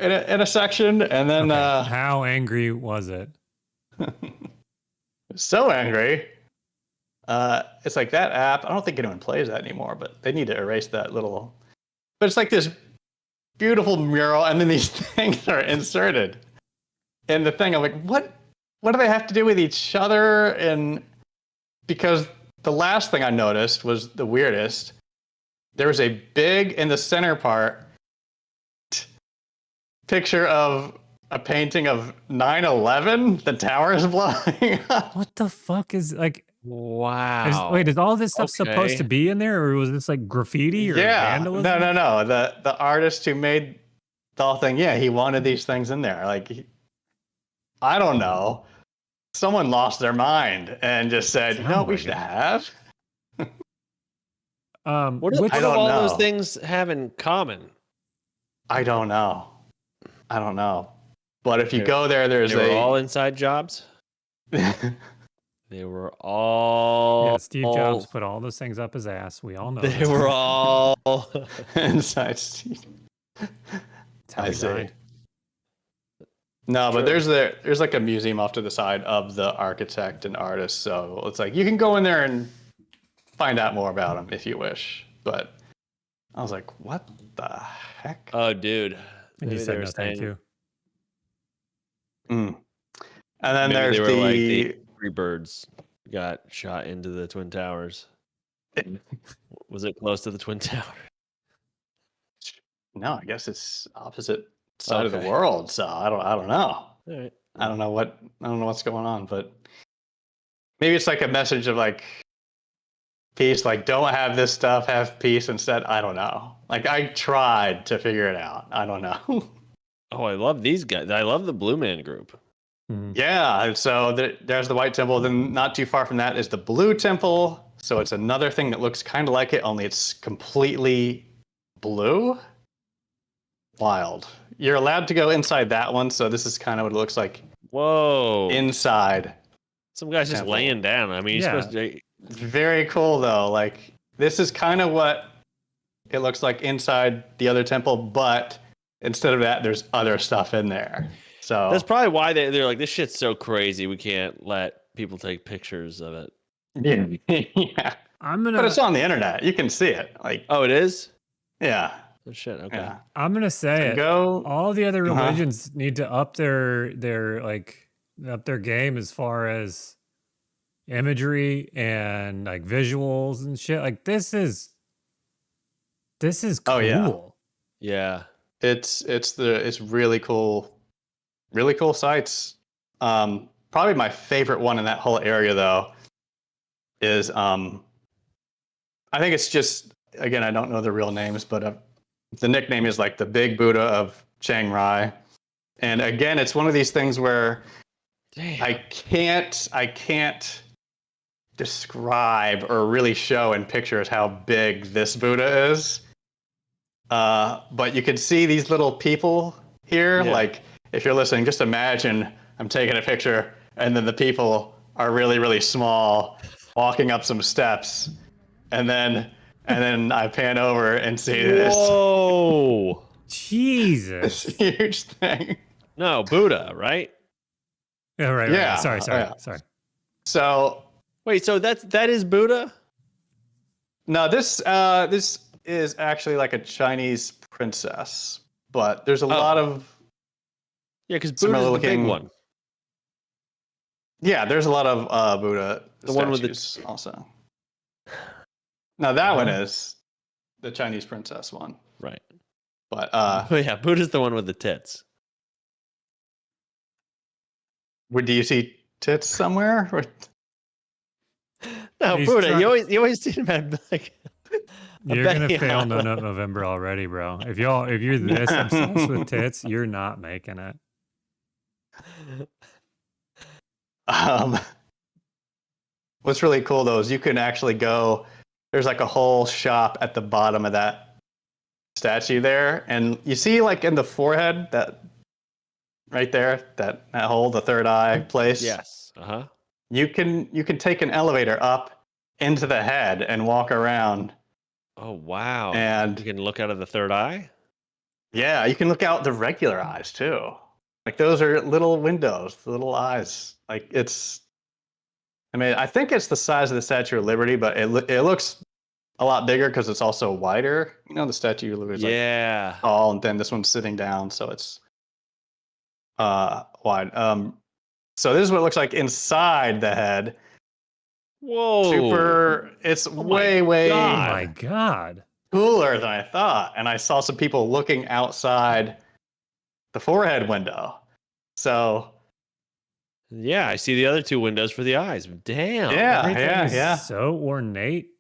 in a section, and then Okay. How angry was it? so angry. It's like that app. I don't think anyone plays that anymore, but they need to erase that little. But it's like this beautiful mural, and then these things are inserted in the thing. I'm like, what do they have to do with each other? And because the last thing I noticed was the weirdest. There was a big in the center part picture of a painting of 9/11. The towers blowing up. What the fuck is like? Wow. Wait, is all this stuff supposed Okay. to be in there, or was this like graffiti or Yeah, vandalism? no. The artist who made the whole thing, yeah, he wanted these things in there. Like, I don't know. Someone lost their mind and just said, you know what we should have? What do Which I all don't those know. things have in common? I don't know. But if you They- go there, there's They were all inside jobs. They were all. yeah, Steve Jobs put all those things up his ass. We all know. They this. were all. inside Steve. That's how I he see. died. No, but True. there's like a museum off to the side of the architect and artist, so it's like you can go in there and find out more about him if you wish. But I was like, what the heck? Oh, dude. And you Maybe said they were no, thank saying- you. And then Maybe there's they were the like the Three Birds got shot into the Twin Towers. Was it close to the Twin Towers? no, I guess it's opposite side of the Okay. world, so I don't know. All right. I don't know what's going on, but maybe it's like a message of like peace, like don't have this stuff, have peace instead. I don't know. Like I tried to figure it out. I don't know. Oh, I love these guys. I love the Blue Man Group. Mhm. Yeah, so there's the White Temple. Then not too far from that is the Blue Temple. So it's another thing that looks kind of like it, only it's completely blue. Wild. You're allowed to go inside that one, so this is kind of what it looks like Whoa. inside. Some guy's just Temple. laying down. I mean, he's Yeah. supposed to. Very cool though. Like this is kind of what it looks like inside the other temple, but instead of that, there's other stuff in there. So That's probably why they're like, this shit's so crazy. We can't let people take pictures of it. yeah. I'm gonna. But it's on the internet. You can see it. Like, Oh, it is? yeah. Oh, shit. Okay. Yeah. I'm gonna say it. Go. All the other Uh-huh. religions need to up their game as far as imagery and like visuals and shit. Like this is cool. Oh, yeah. Yeah. It's really cool really cool sights. Probably my favorite one in that whole area, though, is I think it's just, again, I don't know the real names, but the nickname is like the Big Buddha of Chiang Rai. And again, it's one of these things where I can't describe or really show in pictures how big this Buddha is. But you can see these little people here. Yeah. Like, if you're listening, just imagine I'm taking a picture and then the people are really, really small, walking up some steps. And then I pan over and see Whoa. Jesus. this huge thing. No, Buddha, right? Yeah, right. Yeah, Sorry. So Wait, so that is Buddha? no, this is actually like a Chinese princess, but there's a lot of Yeah, because similar Buddha's the big looking- one. yeah, there's a lot of Buddha The one with statues also. Now that one is the Chinese princess one, Right. but Oh yeah, Buddha's the one with the tits. do you see tits somewhere? No, He's Buddha. trying- You always see him at like. You're gonna Betty fail No Island. Nut November already, bro. If you're this obsessed with tits, you're not making it. What's really cool though is you can actually go. There's like a whole shop at the bottom of that statue there, and you see like in the forehead that right there, that hole, the third eye place. Yes. Uh-huh. You can take an elevator up into the head and walk around. Oh wow. And you can look out of the third eye? yeah, you can look out the regular eyes too. Like those are little windows, the little eyes. Like it's, I mean, I think it's the size of the Statue of Liberty, but it looks a lot bigger because it's also wider. You know, the Statue of Liberty is like tall, and then this one's sitting down, so it's wide. So this is what it looks like inside the head. Whoa. It's my way Oh my god. cooler than I thought. And I saw some people looking outside the forehead window. So Yeah, I see the other two windows for the eyes. Damn. yeah, Everything is so ornate.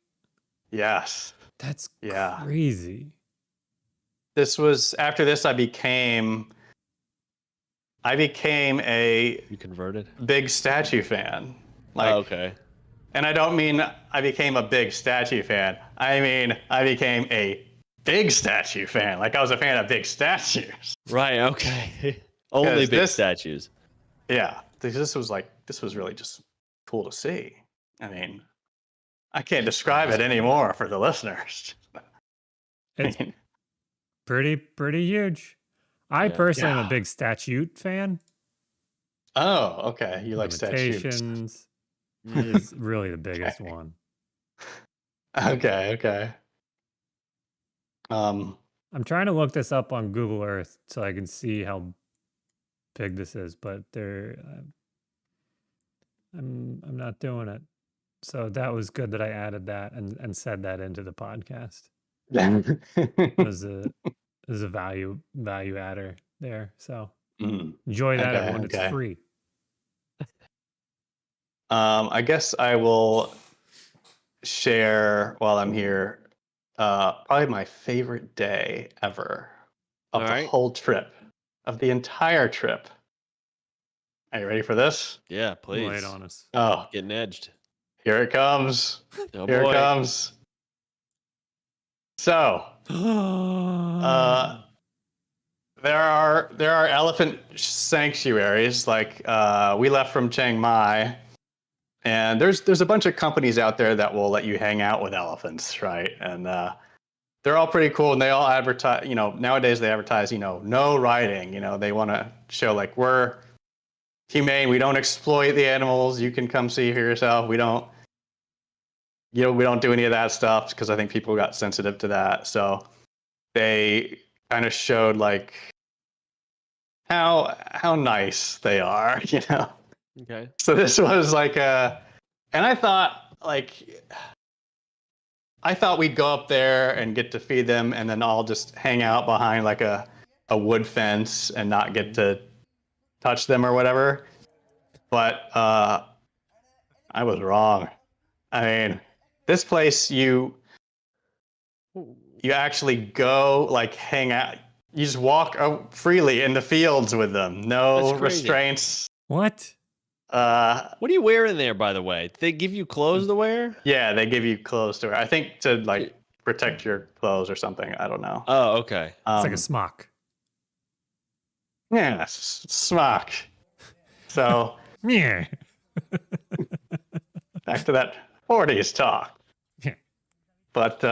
yes. That's Yeah. crazy. This was after this I became a You converted? big statue fan. Like Oh, okay. And I don't mean I became a big statue fan. I mean, I became a big statue fan. Like I was a fan of big statues. Right, okay. Only big statues. Yeah. This was really just cool to see. I mean, I can't describe it anymore for the listeners. It's pretty huge. I personally am Yeah. a big statue fan. Oh, okay. You like statues. Limitations is really the biggest one. Okay. I'm trying to look this up on Google Earth so I can see how big this is, but I'm not doing it. So that was good that I added that and said that into the podcast. It was a value adder there. So enjoy that, Okay, everyone. okay. It's free. I guess I will share while I'm here probably my favorite day ever of All the right. whole trip, of the entire trip. Are you ready for this? Yeah, please. Lay it on us. Oh, Getting edged. here it comes. Oh Here boy. it comes. So, there are elephant sanctuaries. Like we left from Chiang Mai, and there's a bunch of companies out there that will let you hang out with elephants, right? And they're all pretty cool, and they all advertise. You know, nowadays they advertise. You know, no riding. You know, they want to show like we're humane. We don't exploit the animals. You can come see for yourself. We don't. You know, we don't do any of that stuff because I think people got sensitive to that. So they kind of showed like how nice they are, you know. Okay. So this was like and I thought we'd go up there and get to feed them and then all just hang out behind like a wood fence and not get to touch them or whatever. But I was wrong. I mean, this place you actually go like hang out. You just walk freely in the fields with them. No That's crazy. restraints. What? What do you wear in there, by the way? They give you clothes to wear? Yeah, they give you clothes to wear. I think to like protect your clothes or something. I don't know. Oh, okay. It's like a smock. Yeah, smock. So Yeah. back to that 40s talk. Yeah. But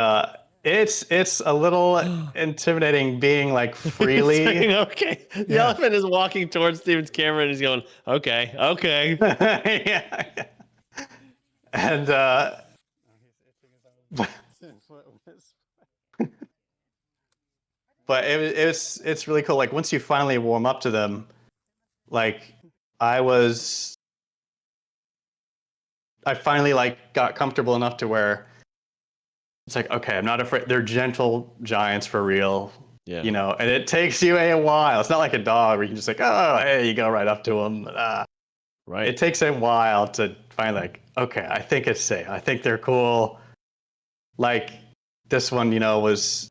it's a little intimidating being like freely. Saying, okay. The elephant is walking towards Steven's camera and he's going, okay, okay. Yeah. And but it's really cool. Like once you finally warm up to them, like I finally like got comfortable enough to where it's like, okay, I'm not afraid. They're gentle giants for real. Yeah. You know, and it takes you a while. It's not like a dog where you can just like, oh, hey, you go right up to them. Right. It takes a while to find like, okay, I think it's safe. I think they're cool. Like this one, you know, was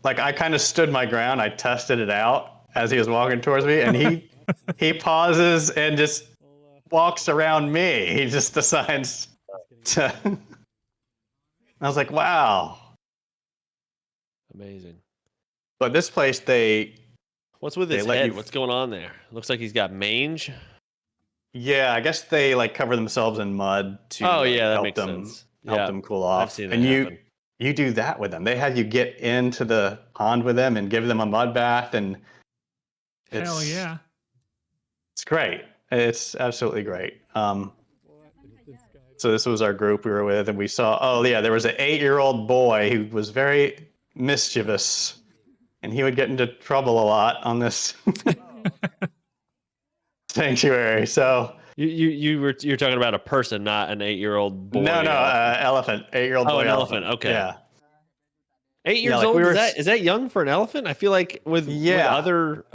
like I kind of stood my ground. I tested it out as he was walking towards me, and he pauses and just walks around me. He just decides to. I was like, wow. Amazing. But this place, What's with his let head? you- What's going on there? Looks like he's got mange. yeah, I guess they like cover themselves in mud to Oh, yeah, that help makes them sense. help Yeah, them cool off. I've seen that and happen. you do that with them. They have you get into the pond with them and give them a mud bath, and Hell yeah. it's great. It's absolutely great. So this was our group we were with, and we saw. Oh yeah, there was an 8-year-old boy who was very mischievous, and he would get into trouble a lot on this sanctuary. So You're talking about a person, not an 8-year-old boy. no, elephant, 8-year-old boy. Oh, an elephant. Okay. Yeah. 8 years like old? we were Is that young for an elephant? I feel like with Yeah. other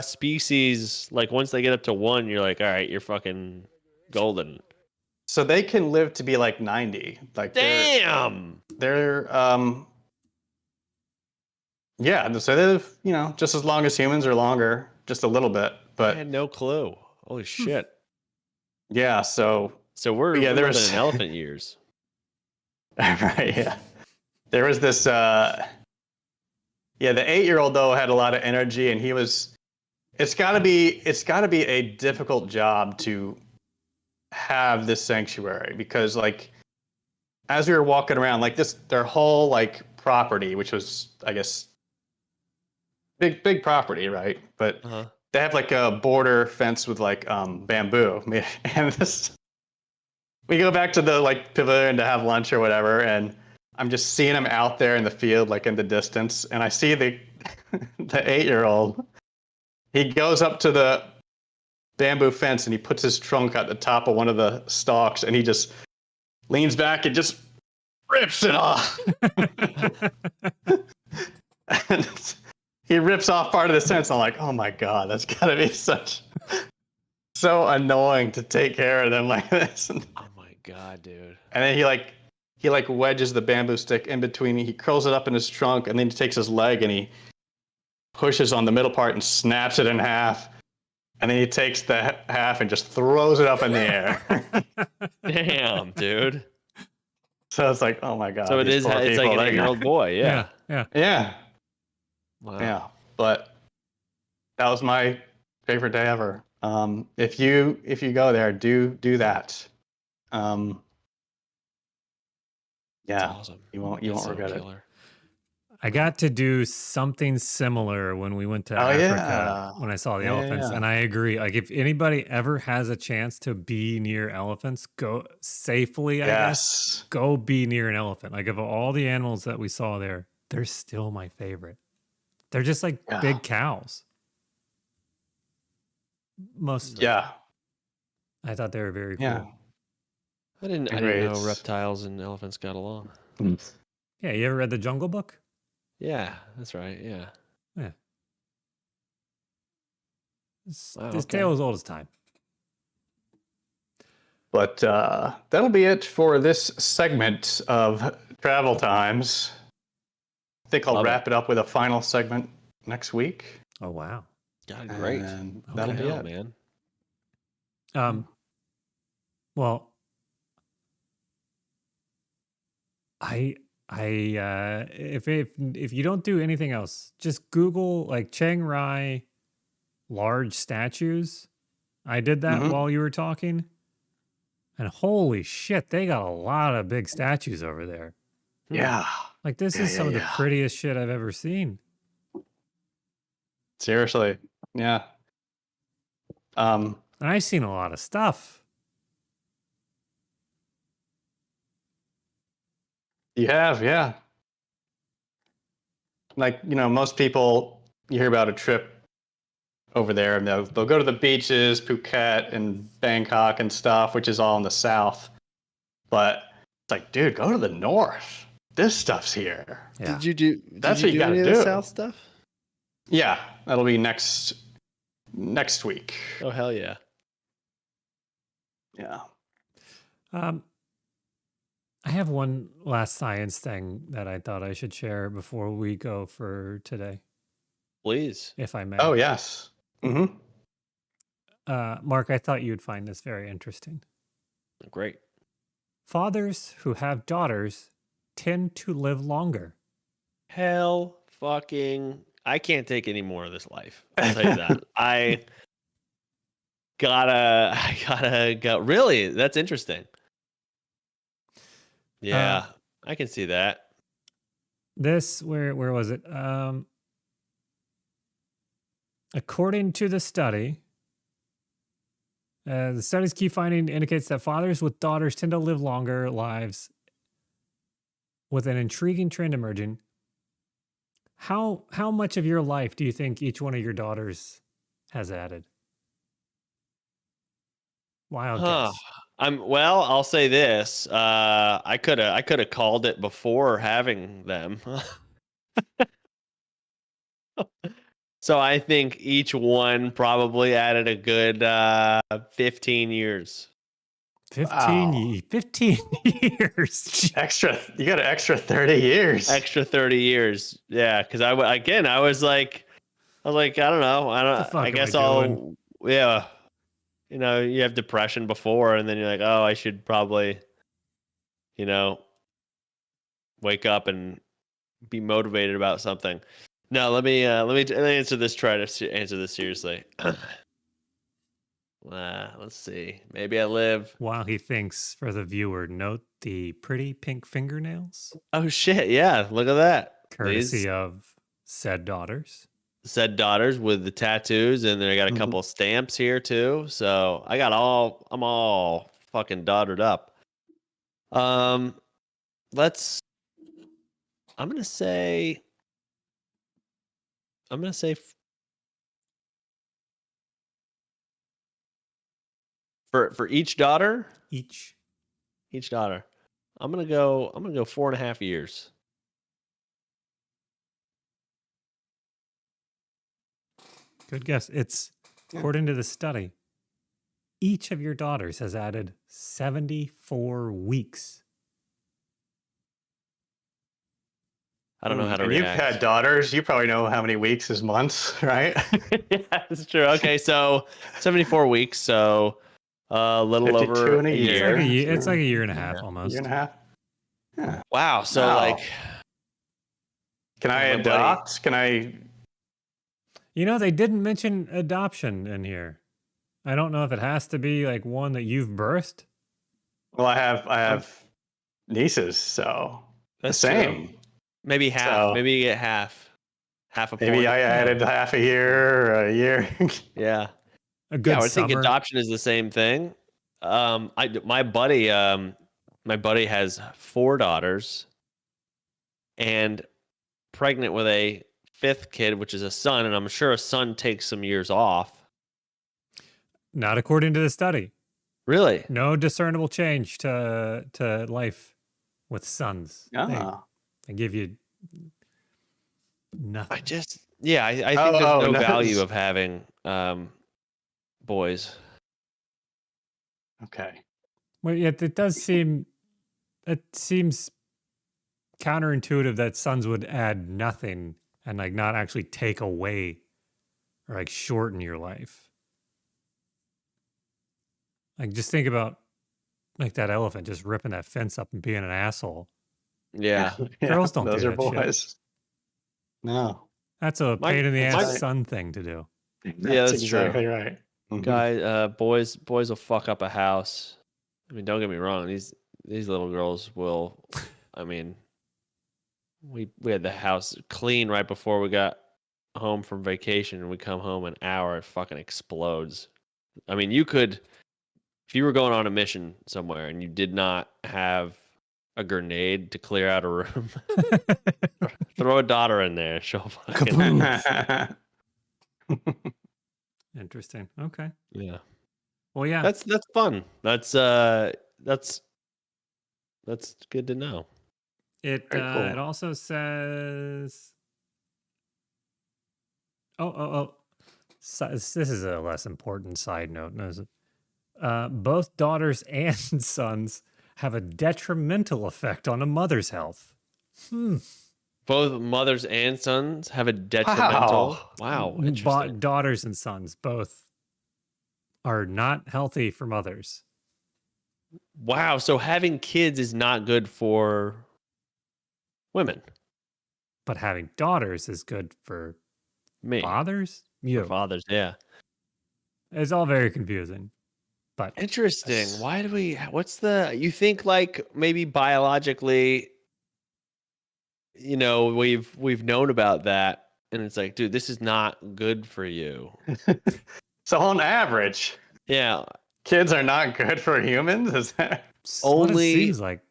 species, like once they get up to 1, you're like, all right, you're fucking golden. So they can live to be like 90. Like Damn. they're yeah, so they live, you know, just as long as humans or longer, just a little bit. I But had no clue. Holy shit. yeah, so So Yeah, we're there's- living in elephant years. right, yeah. There was this the 8-year-old though had a lot of energy, and it's gotta be a difficult job to have this sanctuary, because like as we were walking around, like their whole like property, which was I guess big property, right? But Uh-huh. they have like a border fence with like bamboo, and we go back to the like pavilion to have lunch or whatever, and I'm just seeing him out there in the field, like in the distance, and I see the 8-year-old. He goes up to the bamboo fence and he puts his trunk at the top of one of the stalks, and he just leans back and just rips it off. And he rips off part of the fence. I'm like, oh my god, that's gotta be so annoying to take care of them like this. And Oh my god, dude. then he wedges the bamboo stick in between. He curls it up in his trunk, and then he takes his leg and he pushes on the middle part and snaps it in half. And then he takes the half and just throws it up in the air. Damn, dude. So it's like, oh my god. So it's like an 8-year-old boy. Yeah. Yeah. Wow. Yeah. But that was my favorite day ever. If you go there, do that. That's Yeah. awesome. You won't regret it. I got to do something similar when we went to Oh, Africa yeah. when I saw the Yeah, elephants. yeah. And I agree. Like if anybody ever has a chance to be near elephants, go safely, I guess. Yes. Go be near an elephant. Like of all the animals that we saw there, they're still my favorite. They're just like Yeah. big cows. Most of them. Yeah. I thought they were very cool. Yeah. I didn't Agree, know it's- reptiles and elephants got along. Yeah, you ever read the Jungle Book? Yeah, that's right. Yeah. Yeah. Wow, This okay. tale as old as time. But that'll be it for this segment of Travel Times. I think I'll Love it. wrap it up with a final segment next week. Oh wow. God, great. And Okay. that'll be Hell, it. man. Well, if you don't do anything else, just Google like Chiang Rai large statues. I did that Mhm. while you were talking. And holy shit, they got a lot of big statues over there. Yeah. Like this is some of the prettiest shit I've ever seen. Seriously. Yeah. And I've seen a lot of stuff. You have, yeah. Like, most people, you hear about a trip over there and they'll go to the beaches, Phuket and Bangkok and stuff, which is all in the south. But it's like, dude, go to the north. This stuff's here. Yeah. Did you That's what you any gotta of the do. South stuff? Yeah, that'll be next week. Oh hell yeah. Yeah. I have one last science thing that I thought I should share before we go for today, Please. if I may. Oh, yes. Mm-hmm. Mark, I thought you'd find this very interesting. Great. Fathers who have daughters tend to live longer. Hell fucking I can't take any more of this life. I'll tell you that. I gotta go. Really? That's interesting. Yeah, I can see that. This, where was it? According to the study, the study's key finding indicates that fathers with daughters tend to live longer lives, with an intriguing trend emerging. How much of your life do you think each one of your daughters has added? Wild guess. I'll say this. I could have called it before having them. So I think each one probably added a good 15 years. 15 years. You got an extra 30 years. Extra 30 years. Yeah, because I was like, I don't know. I guess I'll, yeah. You have depression before, and then you're like, oh, I should probably, wake up and be motivated about something. No, let me answer this. Try to answer this seriously. Let's see. Maybe I live. While he thinks, for the viewer, note the pretty pink fingernails. Oh shit! Yeah, look at that. Courtesy of said daughters. Said daughters with the tattoos, and then I got a couple stamps here too. So I'm all fucking dotted up. I'm gonna say for each daughter. Each daughter. I'm gonna go 4.5 years. Good guess. It's according to the study. Each of your daughters has added 74 weeks. I don't know how to and react. You've had daughters. You probably know how many weeks is months, right? Yeah, that's true. Okay, so 74 weeks. So a little 52 over in a a year. year. It's like a year and a half almost. Year and a half. Yeah. Wow. So Wow. Can I adopt? Can I? They didn't mention adoption in here. I don't know if it has to be like one that you've birthed. Well, I have nieces, so that's the same. True. Maybe half. So, maybe you get half a point. Maybe I added half a year. Yeah. A good I would summer. think adoption is the same thing. My buddy has 4 daughters and pregnant with a 5th kid, which is a son, and I'm sure a son takes some years off. Not according to the study. Really? No discernible change to life with sons. They give you nothing. I think there's no value of having boys. Okay. Well, yet it seems counterintuitive that sons would add nothing and like not actually take away or like shorten your life. Like just think about like that elephant just ripping that fence up and being an asshole. Yeah. Yeah, Girls don't those do are that shit. boys. No. That's a My- pain in the that's ass right. son thing to do. that's exactly true. right. Mhm. Boys will fuck up a house. I mean, don't get me wrong. These little girls will. I mean, we had the house clean right before we got home from vacation, and we come home an hour, it fucking explodes. I mean, you could, if you were going on a mission somewhere and you did not have a grenade to clear out a room, throw a daughter in there. She'll fucking. Kaboom. Interesting. Okay. Yeah. Well, yeah. That's fun. That's good to know. It Very cool. it also says oh. This is a less important side note. No, both daughters and sons have a detrimental effect on a mother's health. Both mothers and sons have a detrimental. Wow, interesting. Daughters and sons both are not healthy for mothers. Wow, so having kids is not good for women. But having daughters is good for Me, fathers? for You. fathers, yeah. It's all very confusing. But Interesting. Why do we? What's the? You think like maybe biologically, we've known about that, and it's like, dude, this is not good for you. So on average, Yeah, kids are not good for humans. Is that it's what it only seems like.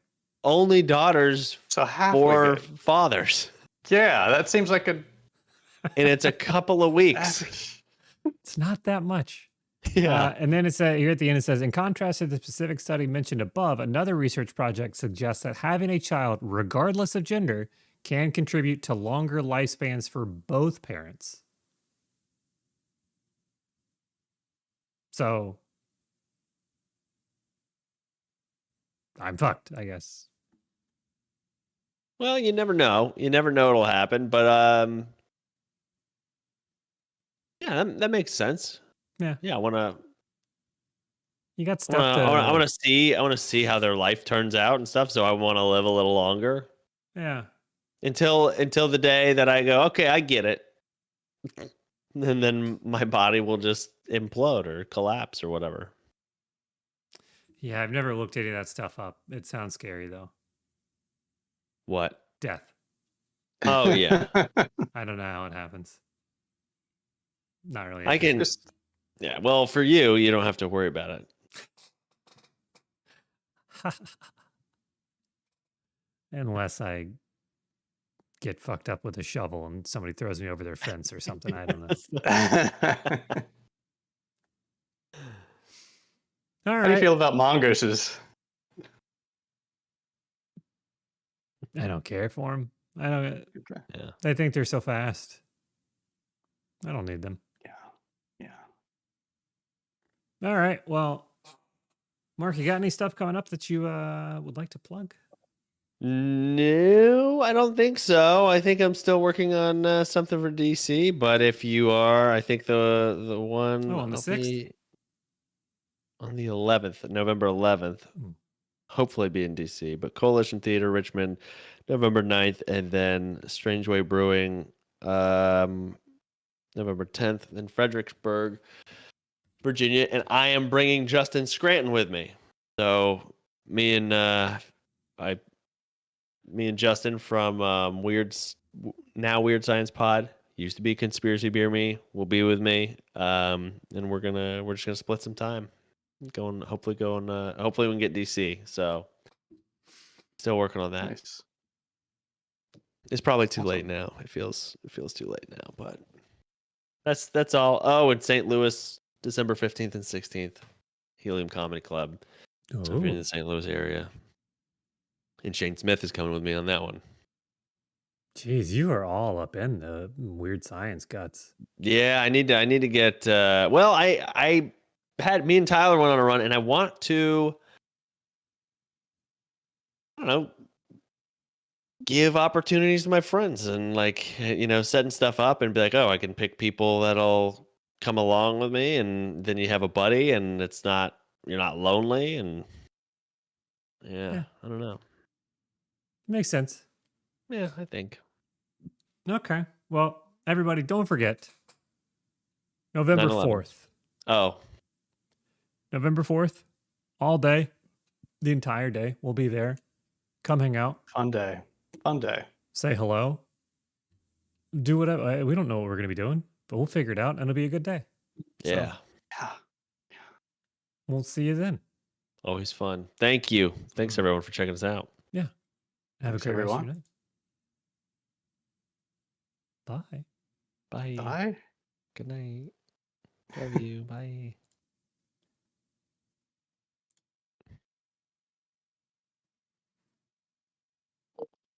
only daughters so halfway for good? fathers, Yeah, that seems like a and it's a couple of weeks. average. It's not that much. Yeah. And then it says here at the end, it says, in contrast to the specific study mentioned above, another research project suggests that having a child, regardless of gender, can contribute to longer lifespans for both parents. So I'm fucked, I guess. Well, you never know. You never know what'll happen, but yeah, that makes sense. Yeah. Yeah, I want to. You got I stuff to. want to see. I want to see how their life turns out and stuff. So I want to live a little longer Yeah. until the day that I go, okay, I get it, and then my body will just implode or collapse or whatever. Yeah, I've never looked any of that stuff up. It sounds scary though. What? Death. Oh yeah, I don't know how it happens. Not really. I can. Just Yeah, well, for you, you don't have to worry about it. Unless I get fucked up with a shovel and somebody throws me over their fence or something. I don't know. All How do you right. feel about mongooses? I don't care for them. I don't. Yeah. They think they're so fast. I don't need them. Yeah. All right. Well, Mark, you got any stuff coming up that you would like to plug? No, I don't think so. I think I'm still working on something for DC. But if you are, I think the one on the I'll 6th? be on the 11th, November 11th. Hopefully be in DC. But Coalition Theater, Richmond, November 9th, and then Strange Way Brewing, November 10th in Fredericksburg, Virginia. And I am bringing Justin Scranton with me. So me and Justin from Weird Science Pod, used to be Conspiracy Beer Me, will be with me, and we're just gonna split some time, hopefully we can get DC. So still working on that. Nice. It's probably too late now. It feels too late now, but that's all. Oh, in St. Louis, December 15th and 16th, Helium Comedy Club. So if you're in the St. Louis area. And Shane Smith is coming with me on that one. Jeez, you are all up in the weird science guts. Yeah, I need to get. Well, I me and Tyler went on a run, and I want to, I don't know, give opportunities to my friends and like, setting stuff up and be like, oh, I can pick people that'll come along with me, and then you have a buddy, and you're not lonely, and Yeah, I don't know. makes sense. Yeah, I think. Okay. Well, everybody, don't forget November 9/11. 4th. Oh, November 4th, all day, the entire day. We'll be there. Come hang out, Fun day. Fun day. say hello, do whatever. We don't know what we're going to be doing, but we'll figure it out and it'll be a good day. So, yeah. Yeah. we'll see you then. Always fun. Thank you. Thanks everyone for checking us out. Yeah. Have Thanks, a great rest of everyone. your night. Bye. Bye. Bye. Good night. Love you. Bye.